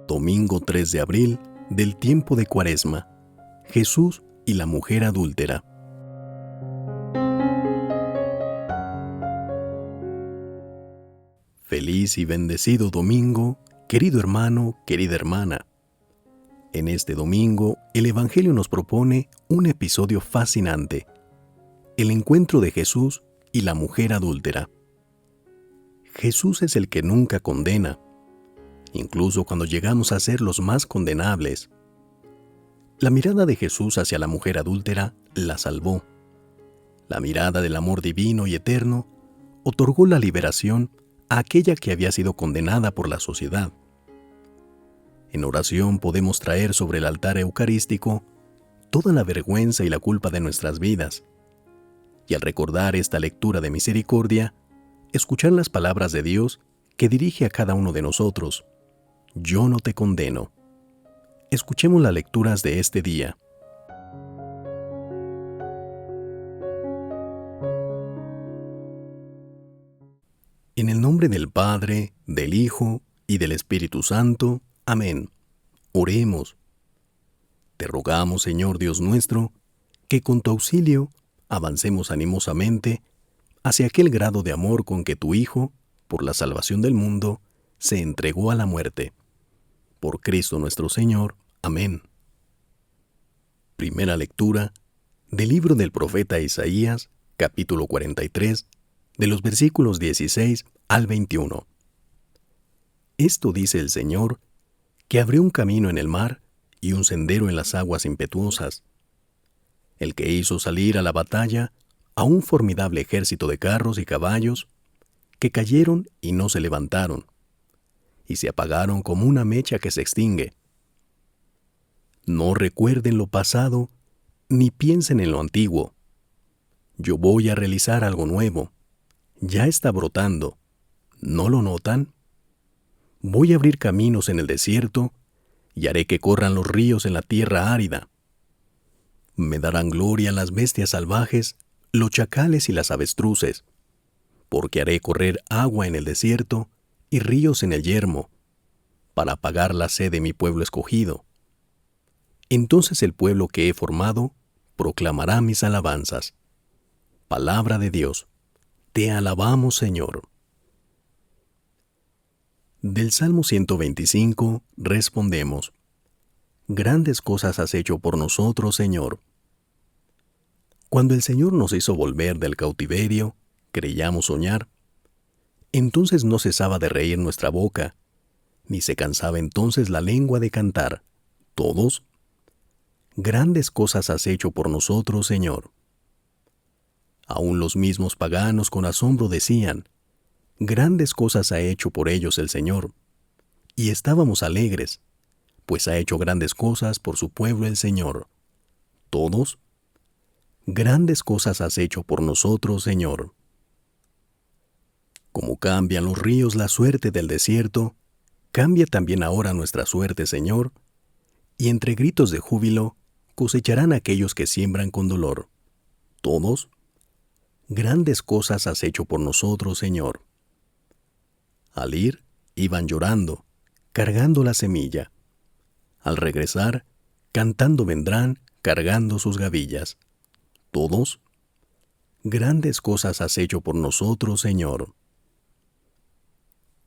Domingo 3 de abril del tiempo de Cuaresma. Jesús y la mujer adúltera. Feliz y bendecido domingo, querido hermano, querida hermana. En este domingo, el Evangelio nos propone un episodio fascinante: el encuentro de Jesús y la mujer adúltera. Jesús es el que nunca condena, incluso cuando llegamos a ser los más condenables. La mirada de Jesús hacia la mujer adúltera la salvó. La mirada del amor divino y eterno otorgó la liberación a aquella que había sido condenada por la sociedad. En oración podemos traer sobre el altar eucarístico toda la vergüenza y la culpa de nuestras vidas. Y al recordar esta lectura de misericordia, escuchar las palabras de Dios que dirige a cada uno de nosotros: yo no te condeno. Escuchemos las lecturas de este día. En el nombre del Padre, del Hijo y del Espíritu Santo. Amén. Oremos. Te rogamos, Señor Dios nuestro, que con tu auxilio avancemos animosamente hacia aquel grado de amor con que tu Hijo, por la salvación del mundo, se entregó a la muerte. Por Cristo nuestro Señor. Amén. Primera lectura del libro del profeta Isaías, capítulo 43, de los versículos 16 al 21. Esto dice el Señor, que abrió un camino en el mar y un sendero en las aguas impetuosas, el que hizo salir a la batalla a un formidable ejército de carros y caballos, que cayeron y no se levantaron, y se apagaron como una mecha que se extingue. No recuerden lo pasado, ni piensen en lo antiguo. Yo voy a realizar algo nuevo. Ya está brotando. ¿No lo notan? Voy a abrir caminos en el desierto, y haré que corran los ríos en la tierra árida. Me darán gloria las bestias salvajes, los chacales y las avestruces, porque haré correr agua en el desierto y ríos en el yermo, para apagar la sed de mi pueblo escogido. Entonces el pueblo que he formado proclamará mis alabanzas. Palabra de Dios. Te alabamos, Señor. Del Salmo 125 respondemos: grandes cosas has hecho por nosotros, Señor. Cuando el Señor nos hizo volver del cautiverio, creíamos soñar. Entonces no cesaba de reír nuestra boca, ni se cansaba entonces la lengua de cantar. Todos: grandes cosas has hecho por nosotros, Señor. Aún los mismos paganos con asombro decían: grandes cosas ha hecho por ellos el Señor. Y estábamos alegres, pues ha hecho grandes cosas por su pueblo el Señor. Todos: grandes cosas has hecho por nosotros, Señor. Como cambian los ríos la suerte del desierto, cambia también ahora nuestra suerte, Señor, y entre gritos de júbilo cosecharán aquellos que siembran con dolor. Todos: grandes cosas has hecho por nosotros, Señor. Al ir, iban llorando, cargando la semilla. Al regresar, cantando vendrán, cargando sus gavillas. Todos: grandes cosas has hecho por nosotros, Señor.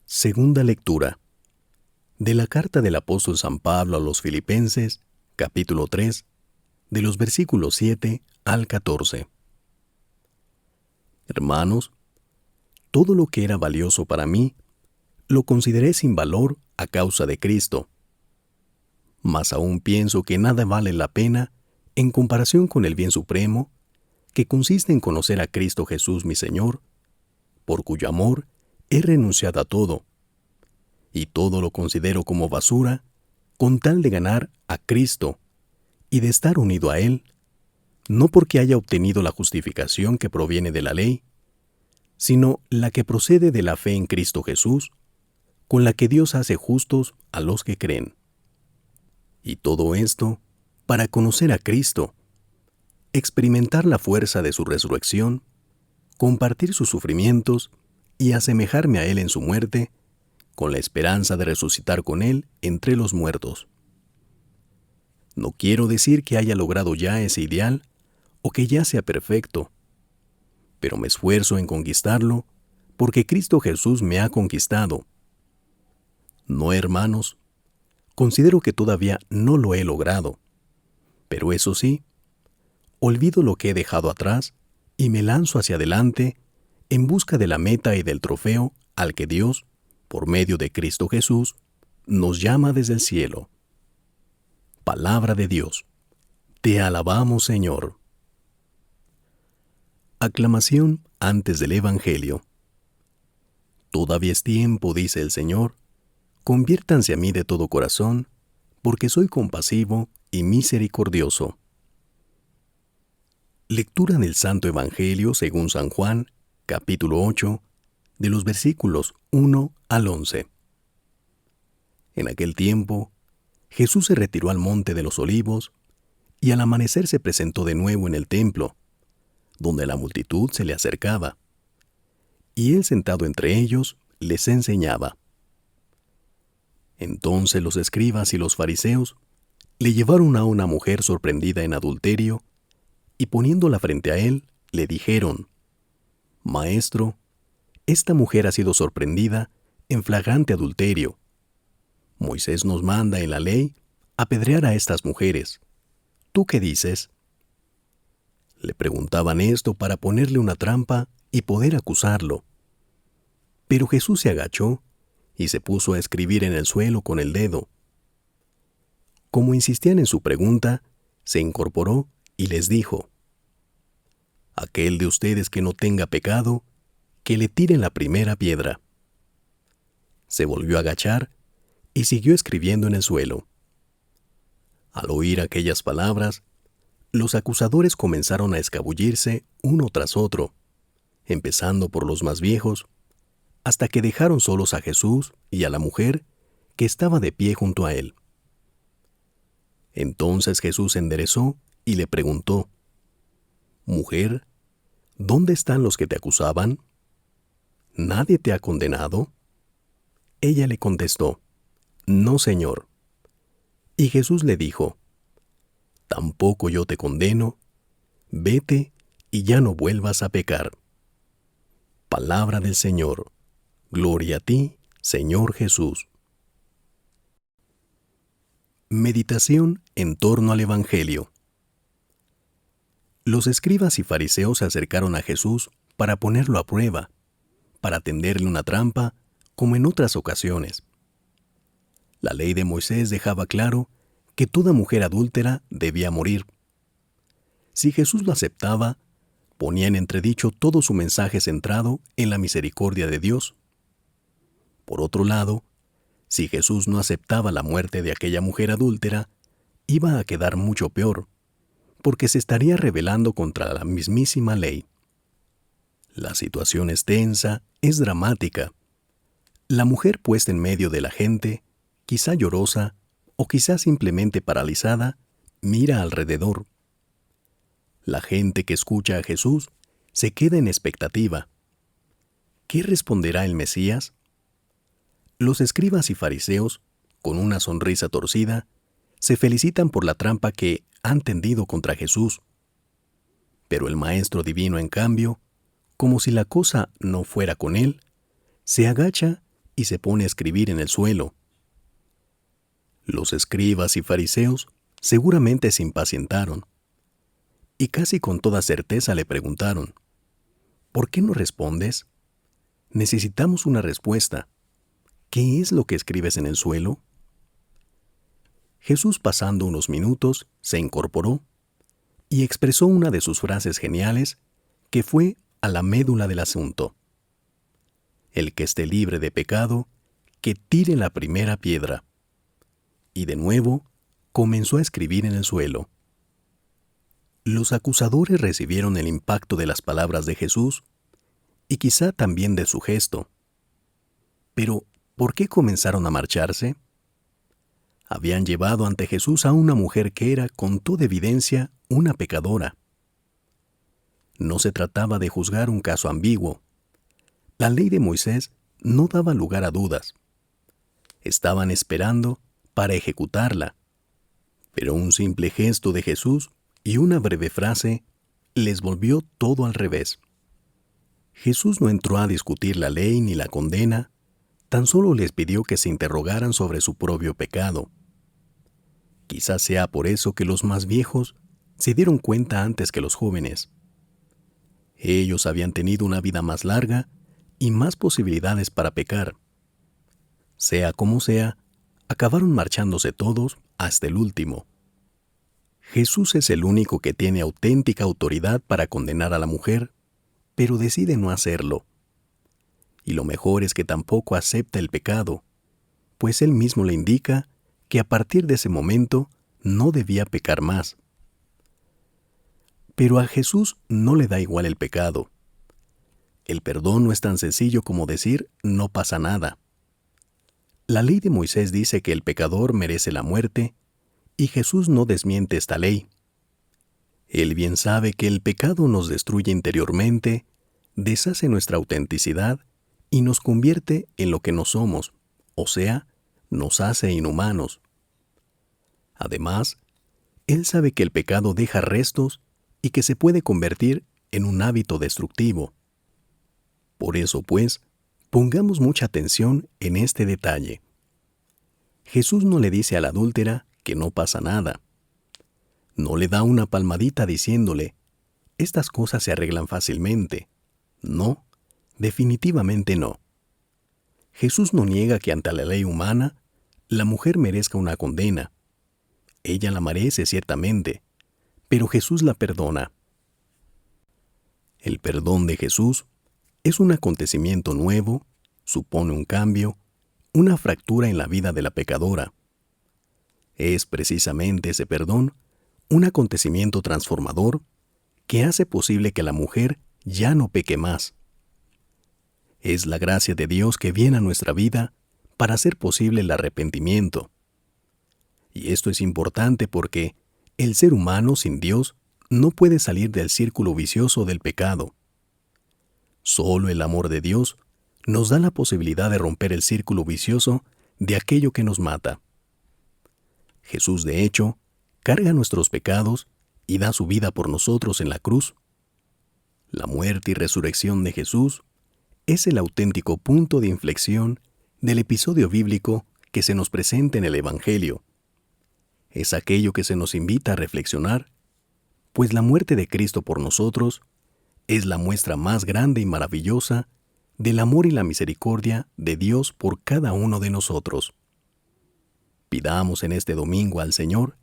Segunda lectura de la carta del apóstol San Pablo a los Filipenses, capítulo 3, de los versículos 7 al 14. Hermanos, todo lo que era valioso para mí, lo consideré sin valor a causa de Cristo. Mas aún pienso que nada vale la pena en comparación con el bien supremo, que consiste en conocer a Cristo Jesús mi Señor, por cuyo amor he renunciado a todo, y todo lo considero como basura, con tal de ganar a Cristo y de estar unido a Él, no porque haya obtenido la justificación que proviene de la ley, sino la que procede de la fe en Cristo Jesús, con la que Dios hace justos a los que creen. Y todo esto para conocer a Cristo, experimentar la fuerza de su resurrección, compartir sus sufrimientos y asemejarme a Él en su muerte, con la esperanza de resucitar con Él entre los muertos. No quiero decir que haya logrado ya ese ideal o que ya sea perfecto, pero me esfuerzo en conquistarlo porque Cristo Jesús me ha conquistado. No, hermanos, considero que todavía no lo he logrado, pero eso sí, olvido lo que he dejado atrás y me lanzo hacia adelante en busca de la meta y del trofeo al que Dios, por medio de Cristo Jesús, nos llama desde el cielo. Palabra de Dios. Te alabamos, Señor. Aclamación antes del Evangelio. Todavía es tiempo, dice el Señor, conviértanse a mí de todo corazón, porque soy compasivo y misericordioso. Lectura del Santo Evangelio según San Juan, capítulo 8, de los versículos 1 al 11. En aquel tiempo, Jesús se retiró al monte de los Olivos, y al amanecer se presentó de nuevo en el templo, donde la multitud se le acercaba, y él sentado entre ellos les enseñaba. Entonces los escribas y los fariseos le llevaron a una mujer sorprendida en adulterio, y poniéndola frente a él, le dijeron: Maestro, esta mujer ha sido sorprendida en flagrante adulterio. Moisés nos manda en la ley apedrear a estas mujeres. ¿Tú qué dices? Le preguntaban esto para ponerle una trampa y poder acusarlo. Pero Jesús se agachó y se puso a escribir en el suelo con el dedo. Como insistían en su pregunta, se incorporó y les dijo: Aquel de ustedes que no tenga pecado, que le tiren la primera piedra. Se volvió a agachar y siguió escribiendo en el suelo. Al oír aquellas palabras, los acusadores comenzaron a escabullirse uno tras otro, empezando por los más viejos, hasta que dejaron solos a Jesús y a la mujer que estaba de pie junto a él. Entonces Jesús se enderezó y le preguntó: Mujer, ¿dónde están los que te acusaban? ¿Nadie te ha condenado? Ella le contestó: No, Señor. Y Jesús le dijo: Tampoco yo te condeno, vete y ya no vuelvas a pecar. Palabra del Señor. Gloria a ti, Señor Jesús. Meditación en torno al Evangelio. Los escribas y fariseos se acercaron a Jesús para ponerlo a prueba, para tenderle una trampa, como en otras ocasiones. La ley de Moisés dejaba claro que toda mujer adúltera debía morir. Si Jesús lo aceptaba, ponía en entredicho todo su mensaje centrado en la misericordia de Dios. Por otro lado, si Jesús no aceptaba la muerte de aquella mujer adúltera, iba a quedar mucho peor, porque se estaría rebelando contra la mismísima ley. La situación es tensa, es dramática. La mujer puesta en medio de la gente, quizá llorosa o quizá simplemente paralizada, mira alrededor. La gente que escucha a Jesús se queda en expectativa. ¿Qué responderá el Mesías? Los escribas y fariseos, con una sonrisa torcida, se felicitan por la trampa que han tendido contra Jesús. Pero el Maestro Divino, en cambio, como si la cosa no fuera con él, se agacha y se pone a escribir en el suelo. Los escribas y fariseos seguramente se impacientaron, y casi con toda certeza le preguntaron: ¿Por qué no respondes? Necesitamos una respuesta. ¿Qué es lo que escribes en el suelo? Jesús, pasando unos minutos, se incorporó y expresó una de sus frases geniales que fue a la médula del asunto. El que esté libre de pecado, que tire la primera piedra. Y de nuevo, comenzó a escribir en el suelo. Los acusadores recibieron el impacto de las palabras de Jesús y quizá también de su gesto. Pero, ¿por qué comenzaron a marcharse? Habían llevado ante Jesús a una mujer que era, con toda evidencia, una pecadora. No se trataba de juzgar un caso ambiguo. La ley de Moisés no daba lugar a dudas. Estaban esperando para ejecutarla, pero un simple gesto de Jesús y una breve frase les volvió todo al revés. Jesús no entró a discutir la ley ni la condena, tan solo les pidió que se interrogaran sobre su propio pecado. Quizás sea por eso que los más viejos se dieron cuenta antes que los jóvenes. Ellos habían tenido una vida más larga y más posibilidades para pecar. Sea como sea, acabaron marchándose todos hasta el último. Jesús es el único que tiene auténtica autoridad para condenar a la mujer, pero decide no hacerlo. Y lo mejor es que tampoco acepta el pecado, pues él mismo le indica que a partir de ese momento no debía pecar más. Pero a Jesús no le da igual el pecado. El perdón no es tan sencillo como decir no pasa nada. La ley de Moisés dice que el pecador merece la muerte, y Jesús no desmiente esta ley. Él bien sabe que el pecado nos destruye interiormente, deshace nuestra autenticidad y nos convierte en lo que no somos, o sea, nos hace inhumanos. Además, Él sabe que el pecado deja restos y que se puede convertir en un hábito destructivo. Por eso, pues, pongamos mucha atención en este detalle. Jesús no le dice a la adúltera que no pasa nada. No le da una palmadita diciéndole, estas cosas se arreglan fácilmente. No, definitivamente no. Jesús no niega que ante la ley humana, la mujer merezca una condena. Ella la merece ciertamente, pero Jesús la perdona. El perdón de Jesús es un acontecimiento nuevo, supone un cambio, una fractura en la vida de la pecadora. Es precisamente ese perdón, un acontecimiento transformador, que hace posible que la mujer ya no peque más. Es la gracia de Dios que viene a nuestra vida para hacer posible el arrepentimiento. Y esto es importante porque el ser humano sin Dios no puede salir del círculo vicioso del pecado. Solo el amor de Dios nos da la posibilidad de romper el círculo vicioso de aquello que nos mata. Jesús, de hecho, carga nuestros pecados y da su vida por nosotros en la cruz. La muerte y resurrección de Jesús es el auténtico punto de inflexión del episodio bíblico que se nos presenta en el Evangelio. Es aquello que se nos invita a reflexionar, pues la muerte de Cristo por nosotros es la muestra más grande y maravillosa del amor y la misericordia de Dios por cada uno de nosotros. Pidamos en este domingo al Señor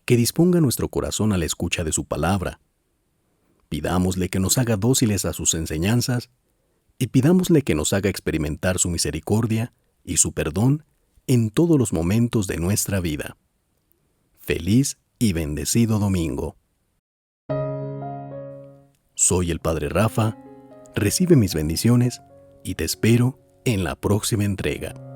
que disponga nuestro corazón a la escucha de su palabra. Pidámosle que nos haga dóciles a sus enseñanzas y pidámosle que nos haga experimentar su misericordia y su perdón en todos los momentos de nuestra vida. Feliz y bendecido domingo. Soy el Padre Rafa, recibe mis bendiciones y te espero en la próxima entrega.